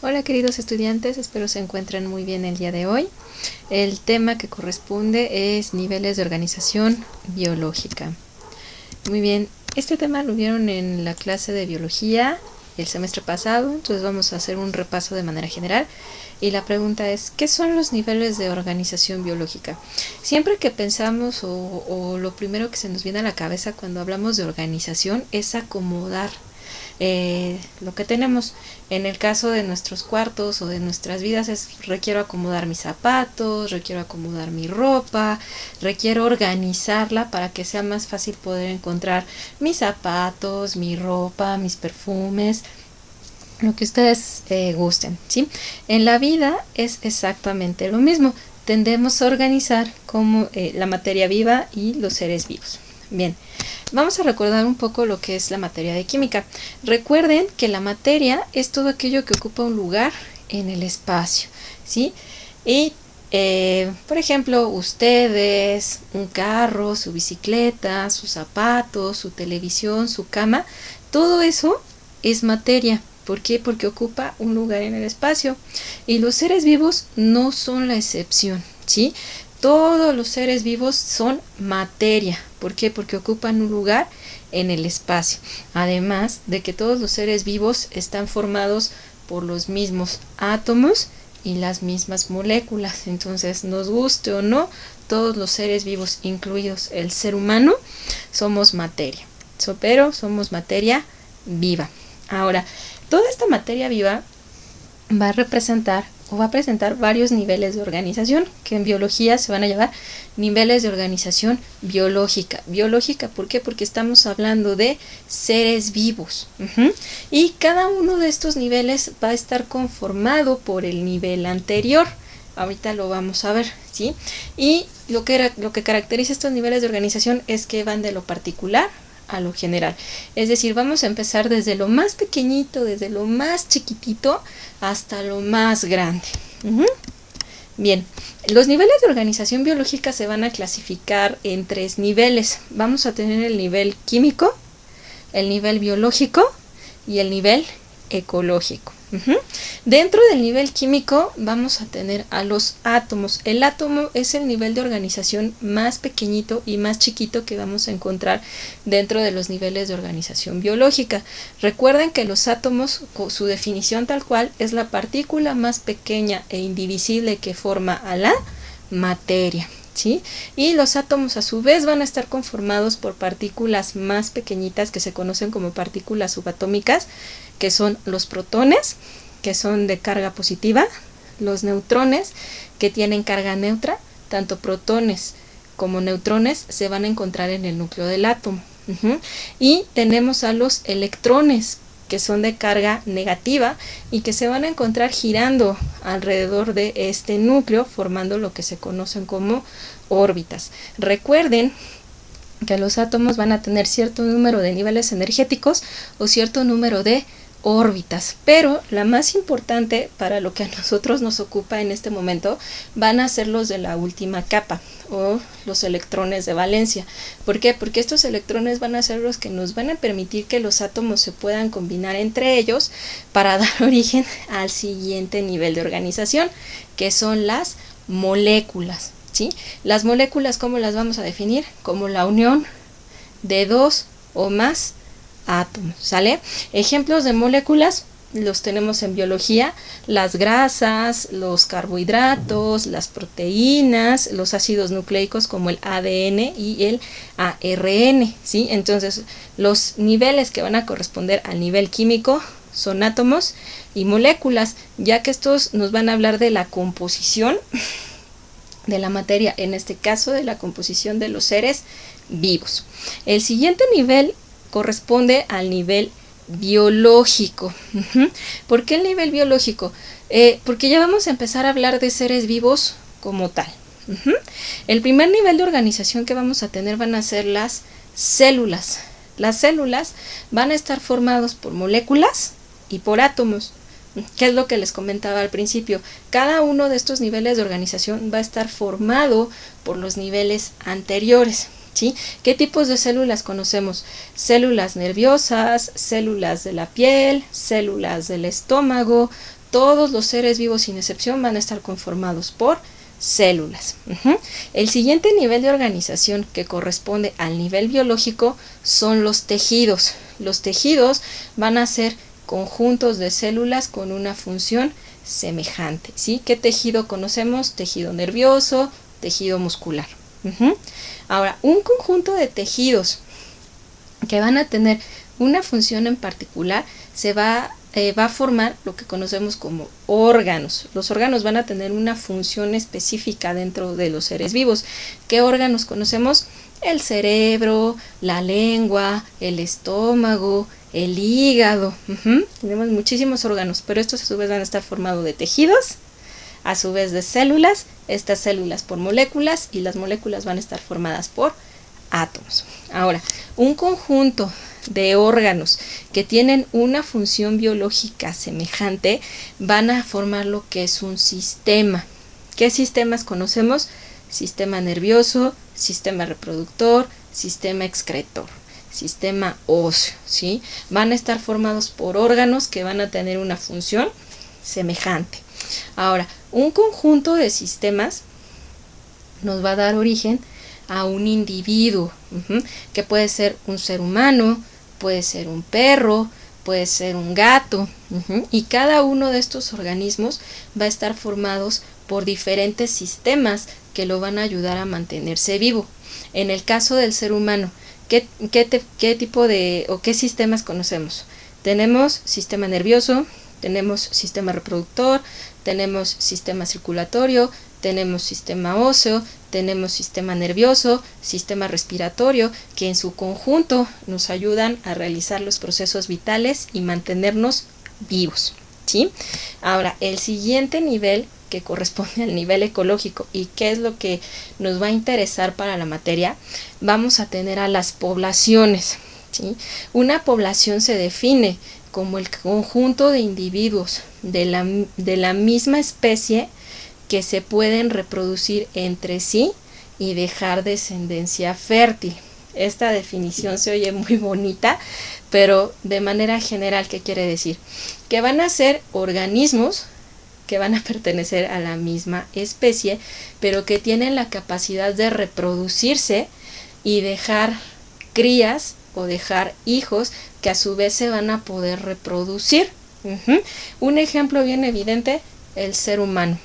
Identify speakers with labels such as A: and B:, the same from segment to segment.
A: Hola queridos estudiantes, espero se encuentren muy bien el día de hoy. El tema que corresponde es niveles de organización biológica. Muy bien, este tema lo vieron en la clase de biología el semestre pasado, entonces vamos a hacer un repaso de manera general. Y la pregunta es, ¿qué son los niveles de organización biológica? Siempre que pensamos o lo primero que se nos viene a la cabeza cuando hablamos de organización es acomodar lo que tenemos. En el caso de nuestros cuartos o de nuestras vidas requiero acomodar mis zapatos, requiero acomodar mi ropa, requiero organizarla para que sea más fácil poder encontrar mis zapatos, mi ropa, mis perfumes, lo que ustedes gusten, ¿sí? En la vida es exactamente lo mismo. Tendemos a organizar como la materia viva y los seres vivos. Bien, vamos a recordar un poco lo que es la materia de química. Recuerden que la materia es todo aquello que ocupa un lugar en el espacio, ¿sí? Y, por ejemplo, ustedes, un carro, su bicicleta, sus zapatos, su televisión, su cama, todo eso es materia. ¿Por qué? Porque ocupa un lugar en el espacio. Y los seres vivos no son la excepción, ¿sí? Todos los seres vivos son materia. ¿Por qué? Porque ocupan un lugar en el espacio. Además de que todos los seres vivos están formados por los mismos átomos y las mismas moléculas. Entonces, nos guste o no, todos los seres vivos, incluidos el ser humano, somos materia. Pero somos materia viva. Ahora, toda esta materia viva va a representar o va a presentar varios niveles de organización que en biología se van a llamar niveles de organización biológica. Biológica, ¿por qué? Porque estamos hablando de seres vivos. Y cada uno de estos niveles va a estar conformado por el nivel anterior. Ahorita lo vamos a ver, ¿sí? Y lo que caracteriza estos niveles de organización es que van de lo particular a lo general. Es decir, vamos a empezar desde lo más pequeñito, desde lo más chiquitito hasta lo más grande. Bien, los niveles de organización biológica se van a clasificar en 3 niveles. Vamos a tener el nivel químico, el nivel biológico y el nivel ecológico. Dentro del nivel químico vamos a tener a los átomos. El átomo es el nivel de organización más pequeñito y más chiquito que vamos a encontrar dentro de los niveles de organización biológica. Recuerden que los átomos, su definición tal cual, es la partícula más pequeña e indivisible que forma a la materia, ¿sí? Y los átomos a su vez van a estar conformados por partículas más pequeñitas que se conocen como partículas subatómicas, que son los protones, que son de carga positiva, los neutrones, que tienen carga neutra. Tanto protones como neutrones se van a encontrar en el núcleo del átomo. Y tenemos a los electrones, que son de carga negativa y que se van a encontrar girando alrededor de este núcleo, formando lo que se conocen como órbitas. Recuerden que los átomos van a tener cierto número de niveles energéticos o cierto número de órbitas, pero la más importante para lo que a nosotros nos ocupa en este momento van a ser los de la última capa o los electrones de valencia. ¿Por qué? Porque estos electrones van a ser los que nos van a permitir que los átomos se puedan combinar entre ellos para dar origen al siguiente nivel de organización, que son las moléculas, ¿sí? Las moléculas, ¿cómo las vamos a definir? Como la unión de 2 o más átomos, ¿sale? Ejemplos de moléculas los tenemos en biología: las grasas, los carbohidratos, las proteínas, los ácidos nucleicos como el ADN y el ARN, ¿sí? Entonces, los niveles que van a corresponder al nivel químico son átomos y moléculas, ya que estos nos van a hablar de la composición de la materia, en este caso de la composición de los seres vivos. El siguiente nivel corresponde al nivel biológico. ¿Por qué el nivel biológico? Porque ya vamos a empezar a hablar de seres vivos como tal. El primer nivel de organización que vamos a tener van a ser las células. Las células van a estar formadas por moléculas y por átomos. ¿Qué es lo que les comentaba al principio? Cada uno de estos niveles de organización va a estar formado por los niveles anteriores. ¿Sí? ¿Qué tipos de células conocemos? Células nerviosas, células de la piel, células del estómago. Todos los seres vivos sin excepción van a estar conformados por células. El siguiente nivel de organización que corresponde al nivel biológico son los tejidos. Los tejidos van a ser conjuntos de células con una función semejante. ¿Sí? ¿Qué tejido conocemos? Tejido nervioso, tejido muscular. Ahora, un conjunto de tejidos que van a tener una función en particular se va a formar lo que conocemos como órganos. Los órganos van a tener una función específica dentro de los seres vivos. ¿Qué órganos conocemos? El cerebro, la lengua, el estómago, el hígado. Tenemos muchísimos órganos, pero estos a su vez van a estar formados de tejidos, a su vez de células, estas células por moléculas, y las moléculas van a estar formadas por átomos. Ahora, un conjunto de órganos que tienen una función biológica semejante van a formar lo que es un sistema. ¿Qué sistemas conocemos? Sistema nervioso, sistema reproductor, sistema excretor, sistema óseo, ¿sí? Van a estar formados por órganos que van a tener una función semejante. Ahora, un conjunto de sistemas nos va a dar origen a un individuo, que puede ser un ser humano, puede ser un perro, puede ser un gato, y cada uno de estos organismos va a estar formados por diferentes sistemas que lo van a ayudar a mantenerse vivo. En el caso del ser humano, ¿qué tipo de o qué sistemas conocemos? Tenemos sistema nervioso, tenemos sistema reproductor, tenemos sistema circulatorio, tenemos sistema óseo, tenemos sistema nervioso, sistema respiratorio, que en su conjunto nos ayudan a realizar los procesos vitales y mantenernos vivos, ¿sí? Ahora, el siguiente nivel, que corresponde al nivel ecológico, y qué es lo que nos va a interesar para la materia, vamos a tener a las poblaciones, ¿sí? Una población se define como el conjunto de individuos de la misma especie que se pueden reproducir entre sí y dejar descendencia fértil. Esta definición se oye muy bonita, pero de manera general, ¿qué quiere decir? Que van a ser organismos que van a pertenecer a la misma especie, pero que tienen la capacidad de reproducirse y dejar crías o dejar hijos que a su vez se van a poder reproducir. Un ejemplo bien evidente, el ser humano.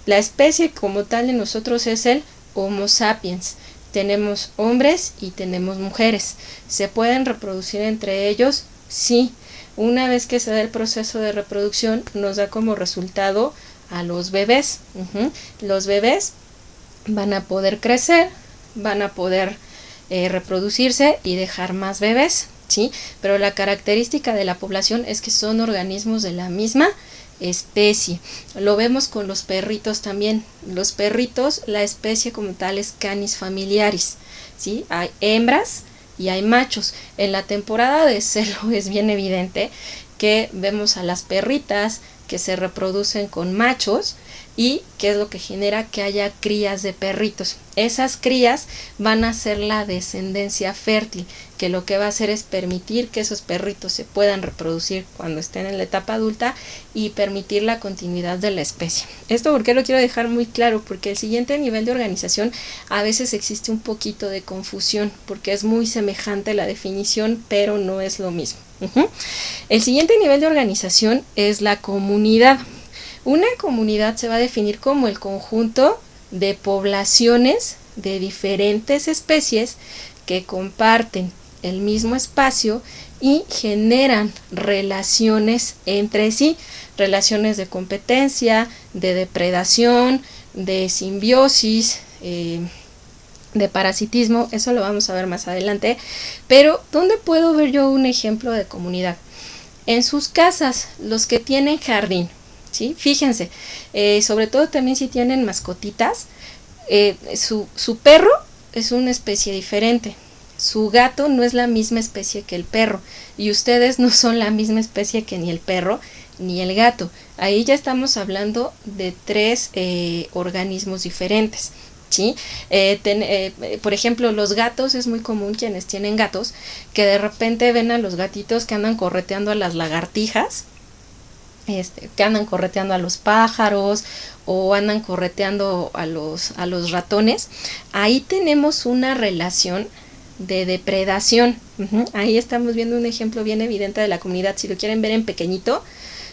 A: La especie como tal de nosotros es el Homo sapiens. Tenemos hombres y tenemos mujeres. ¿Se pueden reproducir entre ellos? Sí. Una vez que se da el proceso de reproducción, nos da como resultado a los bebés. Los bebés van a poder crecer, van a poder reproducirse y dejar más bebés, ¿sí? Pero la característica de la población es que son organismos de la misma especie. Lo vemos con los perritos también. Los perritos, la especie como tal es Canis familiaris, ¿sí? Hay hembras y hay machos. En la temporada de celo es bien evidente que vemos a las perritas que se reproducen con machos, y qué es lo que genera que haya crías de perritos. Esas crías van a ser la descendencia fértil, que lo que va a hacer es permitir que esos perritos se puedan reproducir cuando estén en la etapa adulta y permitir la continuidad de la especie. Esto porque lo quiero dejar muy claro, porque el siguiente nivel de organización a veces existe un poquito de confusión, porque es muy semejante la definición, pero no es lo mismo. El siguiente nivel de organización es la comunidad. Una comunidad se va a definir como el conjunto de poblaciones de diferentes especies que comparten el mismo espacio y generan relaciones entre sí, relaciones de competencia, de depredación, de simbiosis, de parasitismo. Eso lo vamos a ver más adelante. Pero, ¿dónde puedo ver yo un ejemplo de comunidad? En sus casas, los que tienen jardín, ¿sí? Fíjense, sobre todo también si tienen mascotitas, su perro es una especie diferente, su gato no es la misma especie que el perro, y ustedes no son la misma especie que ni el perro ni el gato. Ahí ya estamos hablando de tres organismos diferentes, ¿sí? Por ejemplo, los gatos, es muy común quienes tienen gatos, que de repente ven a los gatitos que andan correteando a las lagartijas, que andan correteando a los pájaros o andan correteando a los ratones. Ahí tenemos una relación de depredación. Ahí estamos viendo un ejemplo bien evidente de la comunidad, si lo quieren ver en pequeñito,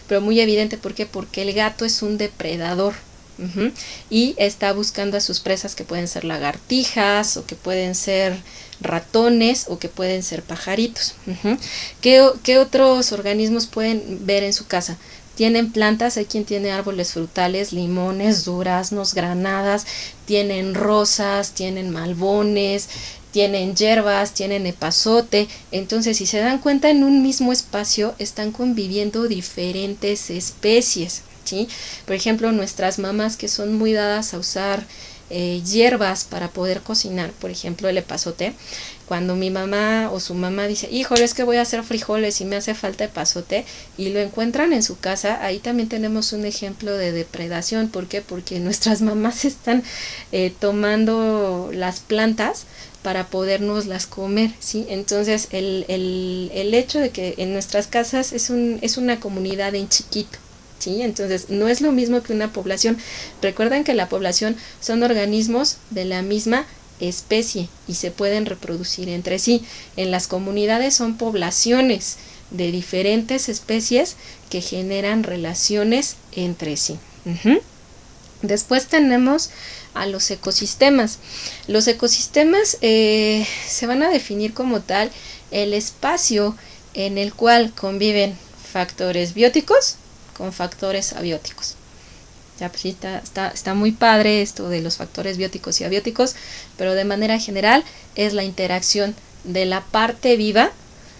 A: pero muy evidente. ¿Por qué? Porque el gato es un depredador. Y está buscando a sus presas, que pueden ser lagartijas o que pueden ser ratones o que pueden ser pajaritos. ¿Qué otros organismos pueden ver en su casa? Tienen plantas, hay quien tiene árboles frutales, limones, duraznos, granadas, tienen rosas, tienen malbones, tienen hierbas, tienen epazote. Entonces, si se dan cuenta, en un mismo espacio están conviviendo diferentes especies, ¿sí? Por ejemplo, nuestras mamás, que son muy dadas a usar hierbas para poder cocinar, por ejemplo el epazote, cuando mi mamá o su mamá dice, híjole, es que voy a hacer frijoles y me hace falta epazote, y lo encuentran en su casa, ahí también tenemos un ejemplo de depredación. ¿Por qué? Porque nuestras mamás están tomando las plantas para podernoslas comer, ¿sí? Entonces el hecho de que en nuestras casas es una comunidad en chiquito, ¿sí? Entonces no es lo mismo que una población. Recuerden que la población son organismos de la misma especie y se pueden reproducir entre sí. En las comunidades son poblaciones de diferentes especies que generan relaciones entre sí. Después tenemos a los ecosistemas. Los ecosistemas se van a definir como tal el espacio en el cual conviven factores bióticos con factores abióticos. Ya, pues sí, está muy padre esto de los factores bióticos y abióticos, pero de manera general es la interacción de la parte viva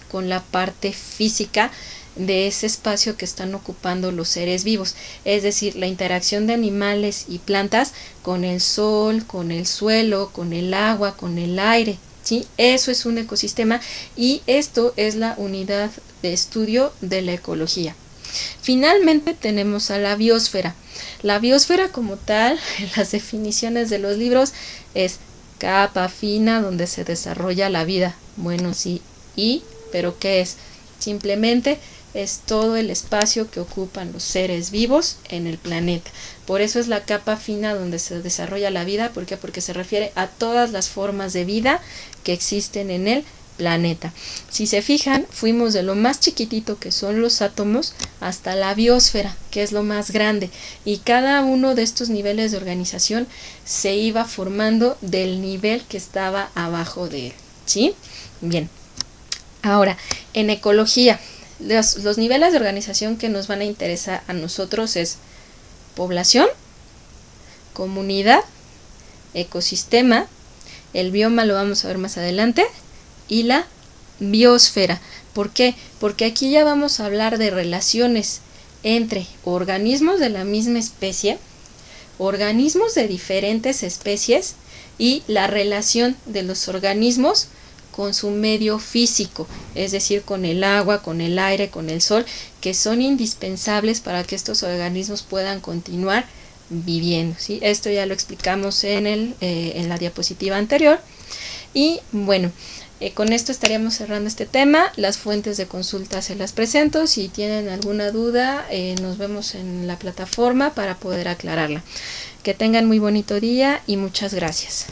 A: con la parte física de ese espacio que están ocupando los seres vivos, es decir, la interacción de animales y plantas con el sol, con el suelo, con el agua, con el aire, ¿sí? Eso es un ecosistema y esto es la unidad de estudio de la ecología. Finalmente tenemos a la biosfera. La biosfera como tal, en las definiciones de los libros, es capa fina donde se desarrolla la vida. Bueno, sí, ¿pero qué es? Simplemente es todo el espacio que ocupan los seres vivos en el planeta. Por eso es la capa fina donde se desarrolla la vida. ¿Por qué? Porque se refiere a todas las formas de vida que existen en el planeta. Si se fijan, fuimos de lo más chiquitito, que son los átomos, hasta la biosfera, que es lo más grande, y cada uno de estos niveles de organización se iba formando del nivel que estaba abajo de él, ¿sí? Bien. Ahora, en ecología, los niveles de organización que nos van a interesar a nosotros es población, comunidad, ecosistema, el bioma lo vamos a ver más adelante, y la biosfera. ¿Por qué? Porque aquí ya vamos a hablar de relaciones entre organismos de la misma especie, organismos de diferentes especies y la relación de los organismos con su medio físico, es decir, con el agua, con el aire, con el sol, que son indispensables para que estos organismos puedan continuar viviendo, ¿sí? Esto ya lo explicamos en la diapositiva anterior. Y bueno, con esto estaríamos cerrando este tema. Las fuentes de consulta se las presento. Si tienen alguna duda, nos vemos en la plataforma para poder aclararla. Que tengan muy bonito día y muchas gracias.